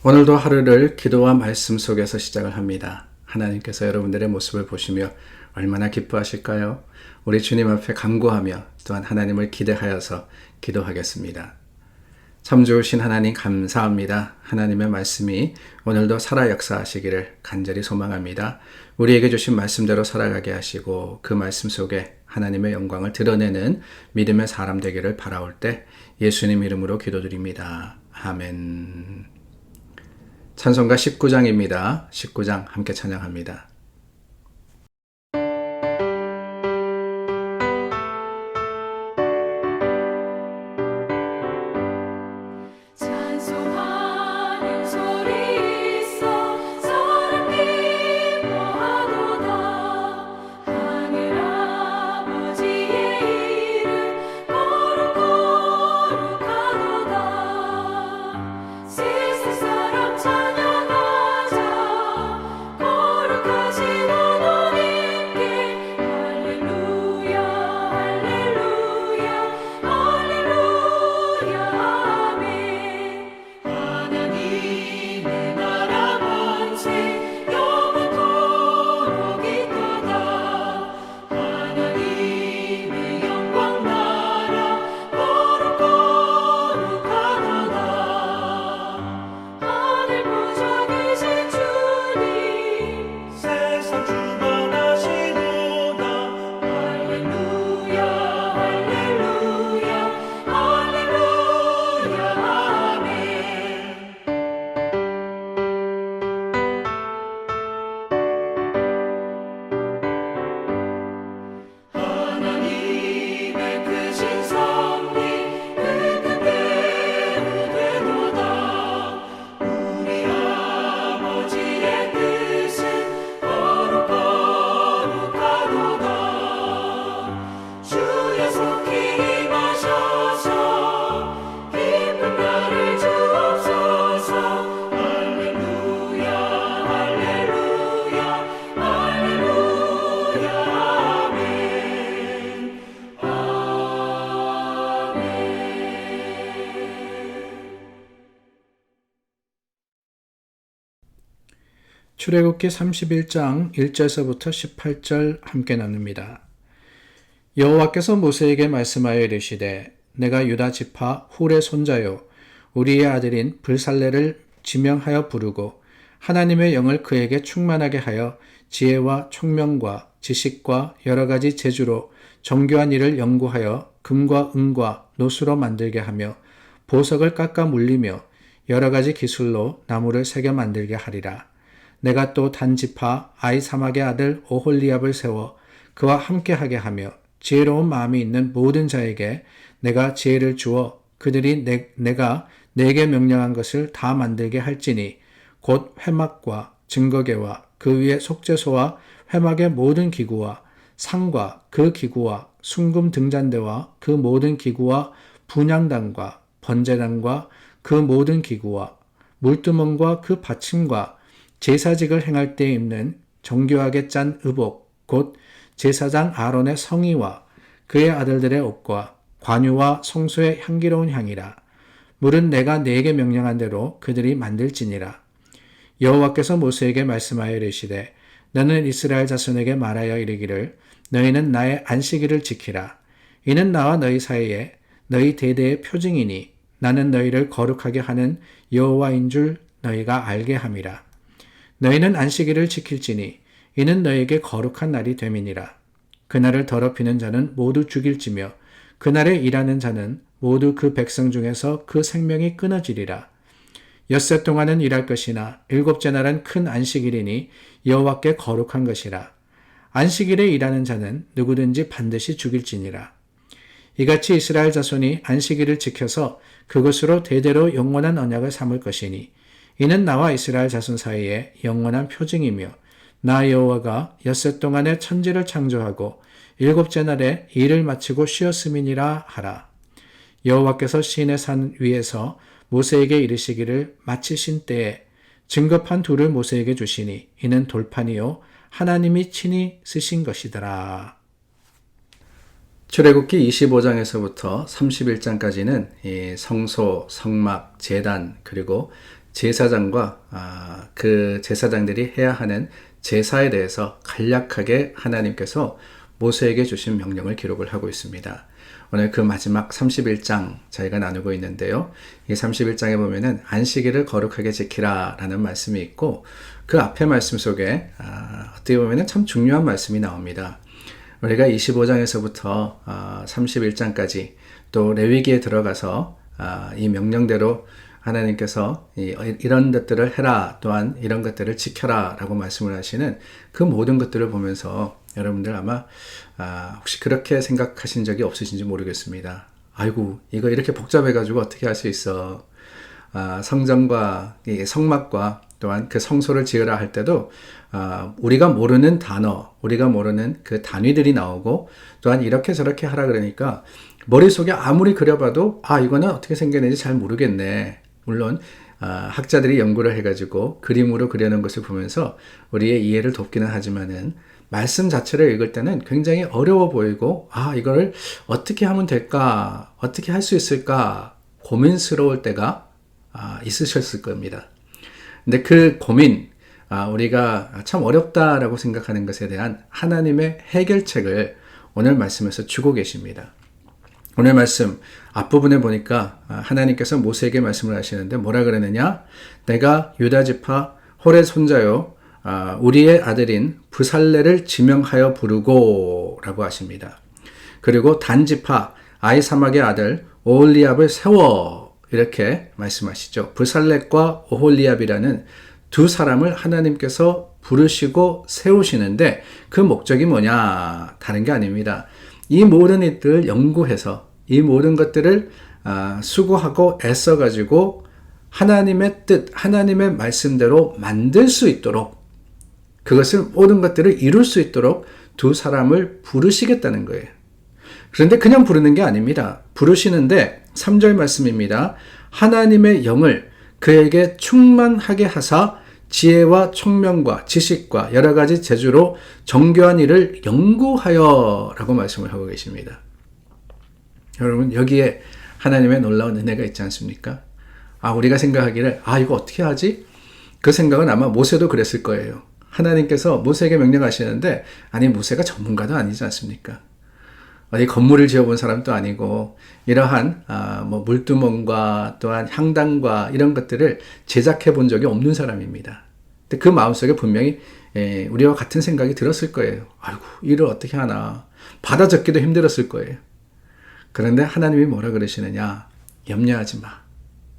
오늘도 하루를 기도와 말씀 속에서 시작을 합니다. 하나님께서 여러분들의 모습을 보시며 얼마나 기뻐하실까요? 우리 주님 앞에 간구하며 또한 하나님을 기대하여서 기도하겠습니다. 참 좋으신 하나님 감사합니다. 하나님의 말씀이 오늘도 살아 역사하시기를 간절히 소망합니다. 우리에게 주신 말씀대로 살아가게 하시고 그 말씀 속에 하나님의 영광을 드러내는 믿음의 사람 되기를 바라올 때 예수님 이름으로 기도드립니다. 아멘. 찬송가 19장입니다. 19장 함께 찬양합니다. 출애굽기 31장 1절서부터 18절 함께 나눕니다. 여호와께서 모세에게 말씀하여 이르시되 내가 유다 지파 훌의 손자요 우리의 아들인 브살렐을 지명하여 부르고 하나님의 영을 그에게 충만하게 하여 지혜와 총명과 지식과 여러 가지 재주로 정교한 일을 연구하여 금과 은과 노수로 만들게 하며 보석을 깎아 물리며 여러 가지 기술로 나무를 새겨 만들게 하리라. 내가 또 단 지파 아히사막의 아들 오홀리압을 세워 그와 함께하게 하며 지혜로운 마음이 있는 모든 자에게 내가 지혜를 주어 그들이 내가 내게 명령한 것을 다 만들게 할지니 곧 회막과 증거계와 그 위에 속죄소와 회막의 모든 기구와 상과 그 기구와 순금 등잔대와 그 모든 기구와 분향단과 번제단과 그 모든 기구와 물두멍과 그 받침과 제사직을 행할 때 입는 정교하게 짠 의복 곧 제사장 아론의 성의와 그의 아들들의 옷과 관유와 성소의 향기로운 향이라. 물은 내가 네게 명령한 대로 그들이 만들지니라. 여호와께서 모세에게 말씀하여 이르시되 너는 이스라엘 자손에게 말하여 이르기를 너희는 나의 안식일을 지키라. 이는 나와 너희 사이에 너희 대대의 표징이니 나는 너희를 거룩하게 하는 여호와인 줄 너희가 알게 함이라. 너희는 안식일을 지킬지니 이는 너희에게 거룩한 날이 됨이니라. 그날을 더럽히는 자는 모두 죽일지며 그날에 일하는 자는 모두 그 백성 중에서 그 생명이 끊어지리라. 엿새 동안은 일할 것이나 일곱째 날은 큰 안식일이니 여호와께 거룩한 것이라. 안식일에 일하는 자는 누구든지 반드시 죽일지니라. 이같이 이스라엘 자손이 안식일을 지켜서 그것으로 대대로 영원한 언약을 삼을 것이니 이는 나와 이스라엘 자손 사이에 영원한 표징이며 나 여호와가 엿새 동안에 천지를 창조하고 일곱째 날에 일을 마치고 쉬었음이니라 하라. 여호와께서 시내 산 위에서 모세에게 이르시기를 마치신 때에 증거판 둘을 모세에게 주시니 이는 돌판이요 하나님이 친히 쓰신 것이더라. 출애굽기 25장에서부터 31장까지는 이 성소, 성막, 제단 그리고 제사장과 그 제사장들이 해야 하는 제사에 대해서 간략하게 하나님께서 모세에게 주신 명령을 기록을 하고 있습니다. 오늘 그 마지막 31장 저희가 나누고 있는데요. 이 31장에 보면은 안식일을 거룩하게 지키라 라는 말씀이 있고 그 앞에 말씀 속에 어떻게 보면은 참 중요한 말씀이 나옵니다. 우리가 25장에서부터 31장까지 또 레위기에 들어가서 이 명령대로 하나님께서 이런 것들을 해라 또한 이런 것들을 지켜라 라고 말씀을 하시는 그 모든 것들을 보면서 여러분들 아마 혹시 그렇게 생각하신 적이 없으신지 모르겠습니다. 아이고 이거 이렇게 복잡해가지고 어떻게 할 수 있어. 성전과 성막과 또한 그 성소를 지으라 할 때도 우리가 모르는 단어, 우리가 모르는 그 단위들이 나오고 또한 이렇게 저렇게 하라 그러니까 머릿속에 아무리 그려봐도 이거는 어떻게 생겼는지 잘 모르겠네. 물론 학자들이 연구를 해가지고 그림으로 그려놓은 것을 보면서 우리의 이해를 돕기는 하지만은 말씀 자체를 읽을 때는 굉장히 어려워 보이고 이거를 어떻게 하면 될까? 어떻게 할 수 있을까? 고민스러울 때가 있으셨을 겁니다. 근데 그 고민, 우리가 참 어렵다라고 생각하는 것에 대한 하나님의 해결책을 오늘 말씀에서 주고 계십니다. 오늘 말씀 앞부분에 보니까 하나님께서 모세에게 말씀을 하시는데 뭐라 그러느냐? 내가 유다 지파 홀의 손자요 우리의 아들인 브살레를 지명하여 부르고 라고 하십니다. 그리고 단 지파 아히사막의 아들 오홀리압을 세워 이렇게 말씀하시죠. 브살렛과 오홀리압이라는 두 사람을 하나님께서 부르시고 세우시는데 그 목적이 뭐냐? 다른 게 아닙니다. 이 모든 일들을 연구해서 이 모든 것들을 수고하고 애써가지고 하나님의 뜻, 하나님의 말씀대로 만들 수 있도록 그것을 모든 것들을 이룰 수 있도록 두 사람을 부르시겠다는 거예요. 그런데 그냥 부르는 게 아닙니다. 부르시는데 3절 말씀입니다. 하나님의 영을 그에게 충만하게 하사 지혜와 총명과 지식과 여러 가지 재주로 정교한 일을 연구하여 라고 말씀을 하고 계십니다. 여러분 여기에 하나님의 놀라운 은혜가 있지 않습니까? 우리가 생각하기를 이거 어떻게 하지? 그 생각은 아마 모세도 그랬을 거예요. 하나님께서 모세에게 명령하시는데 모세가 전문가도 아니지 않습니까? 어디 건물을 지어본 사람도 아니고 이러한 물두멍과 또한 향단과 이런 것들을 제작해 본 적이 없는 사람입니다. 근데 그 마음속에 분명히 우리와 같은 생각이 들었을 거예요. 아이고 일을 어떻게 하나. 받아 적기도 힘들었을 거예요. 그런데 하나님이 뭐라 그러시느냐? 염려하지 마.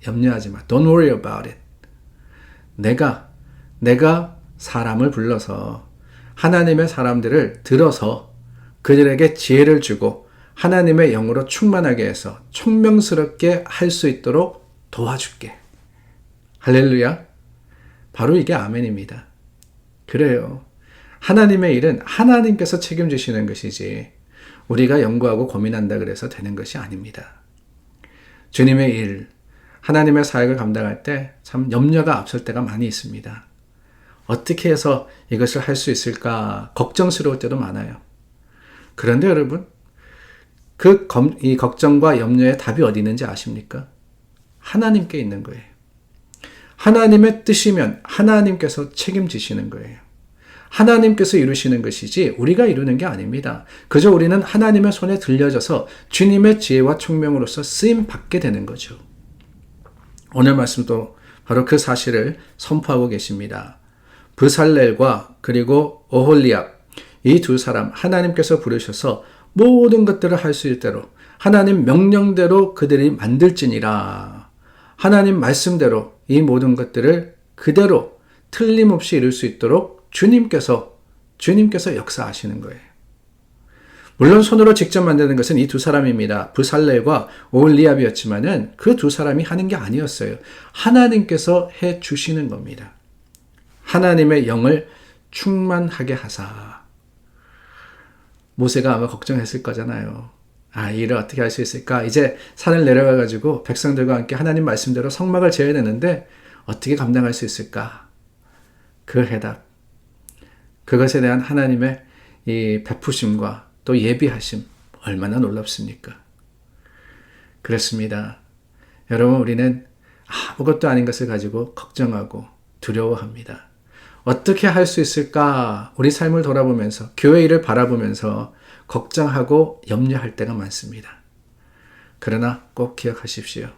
염려하지 마. Don't worry about it. 내가 사람을 불러서 하나님의 사람들을 들어서 그들에게 지혜를 주고 하나님의 영으로 충만하게 해서 총명스럽게 할 수 있도록 도와줄게. 할렐루야. 바로 이게 아멘입니다. 그래요. 하나님의 일은 하나님께서 책임지시는 것이지 우리가 연구하고 고민한다 그래서 되는 것이 아닙니다. 주님의 일, 하나님의 사역을 감당할 때 참 염려가 앞설 때가 많이 있습니다. 어떻게 해서 이것을 할 수 있을까 걱정스러울 때도 많아요. 그런데 여러분, 이 걱정과 염려의 답이 어디 있는지 아십니까? 하나님께 있는 거예요. 하나님의 뜻이면 하나님께서 책임지시는 거예요. 하나님께서 이루시는 것이지 우리가 이루는 게 아닙니다. 그저 우리는 하나님의 손에 들려져서 주님의 지혜와 총명으로서 쓰임 받게 되는 거죠. 오늘 말씀도 바로 그 사실을 선포하고 계십니다. 브살렐과 그리고 오홀리압 이 두 사람 하나님께서 부르셔서 모든 것들을 할 수 있도록 하나님 명령대로 그들이 만들지니라. 하나님 말씀대로 이 모든 것들을 그대로 틀림없이 이룰 수 있도록 주님께서 역사하시는 거예요. 물론 손으로 직접 만드는 것은 이 두 사람입니다. 브살렐과 오홀리압이었지만은 그 두 사람이 하는 게 아니었어요. 하나님께서 해 주시는 겁니다. 하나님의 영을 충만하게 하사. 모세가 아마 걱정했을 거잖아요. 이 일을 어떻게 할 수 있을까? 이제 산을 내려가가지고 백성들과 함께 하나님 말씀대로 성막을 지어야 되는데 어떻게 감당할 수 있을까? 그 해답. 그것에 대한 하나님의 이 베푸심과 또 예비하심 얼마나 놀랍습니까? 그렇습니다. 여러분 우리는 아무것도 아닌 것을 가지고 걱정하고 두려워합니다. 어떻게 할 수 있을까? 우리 삶을 돌아보면서, 교회 일을 바라보면서 걱정하고 염려할 때가 많습니다. 그러나 꼭 기억하십시오.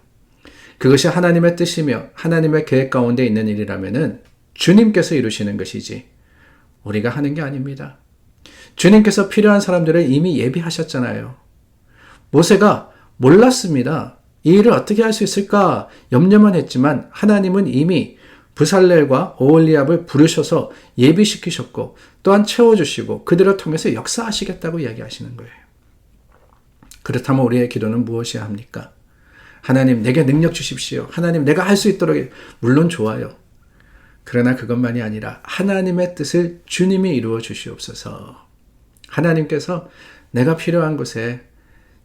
그것이 하나님의 뜻이며 하나님의 계획 가운데 있는 일이라면은 주님께서 이루시는 것이지 우리가 하는 게 아닙니다. 주님께서 필요한 사람들을 이미 예비하셨잖아요. 모세가 몰랐습니다. 이 일을 어떻게 할 수 있을까 염려만 했지만 하나님은 이미 브살렐과 오홀리압을 부르셔서 예비시키셨고 또한 채워주시고 그들을 통해서 역사하시겠다고 이야기하시는 거예요. 그렇다면 우리의 기도는 무엇이어야 합니까? 하나님 내게 능력 주십시오. 하나님 내가 할 수 있도록. 물론 좋아요. 그러나 그것만이 아니라 하나님의 뜻을 주님이 이루어 주시옵소서. 하나님께서 내가 필요한 곳에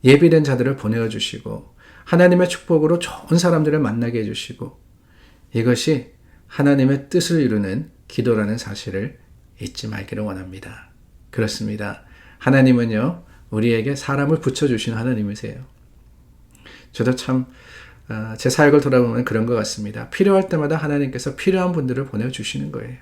예비된 자들을 보내어 주시고 하나님의 축복으로 좋은 사람들을 만나게 해주시고 이것이 하나님의 뜻을 이루는 기도라는 사실을 잊지 말기를 원합니다. 그렇습니다. 하나님은요 우리에게 사람을 붙여주시는 하나님이세요. 저도 참 제 사역을 돌아보면 그런 것 같습니다. 필요할 때마다 하나님께서 필요한 분들을 보내주시는 거예요.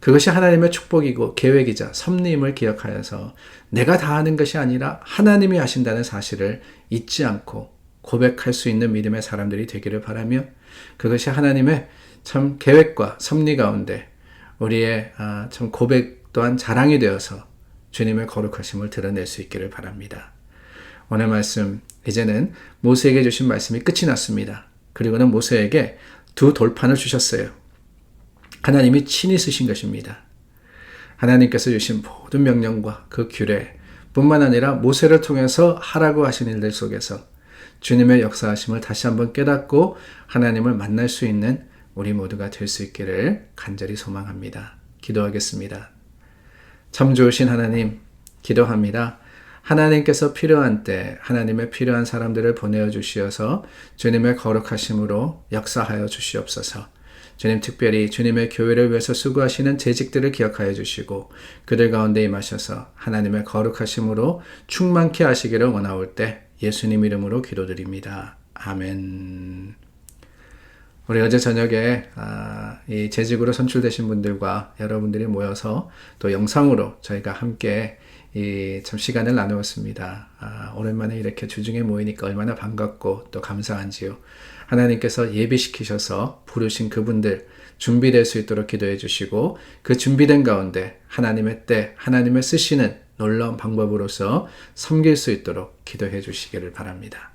그것이 하나님의 축복이고 계획이자 섭리임을 기억하여서 내가 다 하는 것이 아니라 하나님이 하신다는 사실을 잊지 않고 고백할 수 있는 믿음의 사람들이 되기를 바라며 그것이 하나님의 참 계획과 섭리 가운데 우리의 참 고백 또한 자랑이 되어서 주님의 거룩하심을 드러낼 수 있기를 바랍니다. 오늘 말씀 이제는 모세에게 주신 말씀이 끝이 났습니다. 그리고는 모세에게 두 돌판을 주셨어요. 하나님이 친히 쓰신 것입니다. 하나님께서 주신 모든 명령과 그 규례 뿐만 아니라 모세를 통해서 하라고 하신 일들 속에서 주님의 역사하심을 다시 한번 깨닫고 하나님을 만날 수 있는 우리 모두가 될 수 있기를 간절히 소망합니다. 기도하겠습니다. 참 좋으신 하나님, 기도합니다. 하나님께서 필요한 때 하나님의 필요한 사람들을 보내어 주시어서 주님의 거룩하심으로 역사하여 주시옵소서. 주님 특별히 주님의 교회를 위해서 수고하시는 재직들을 기억하여 주시고 그들 가운데 임하셔서 하나님의 거룩하심으로 충만케 하시기를 원하올 때 예수님 이름으로 기도드립니다. 아멘. 우리 어제 저녁에 이 재직으로 선출되신 분들과 여러분들이 모여서 또 영상으로 저희가 함께 이 참 시간을 나누었습니다. 오랜만에 이렇게 주중에 모이니까 얼마나 반갑고 또 감사한지요. 하나님께서 예비시키셔서 부르신 그분들 준비될 수 있도록 기도해 주시고 그 준비된 가운데 하나님의 때 하나님의 쓰시는 놀라운 방법으로서 섬길 수 있도록 기도해 주시기를 바랍니다.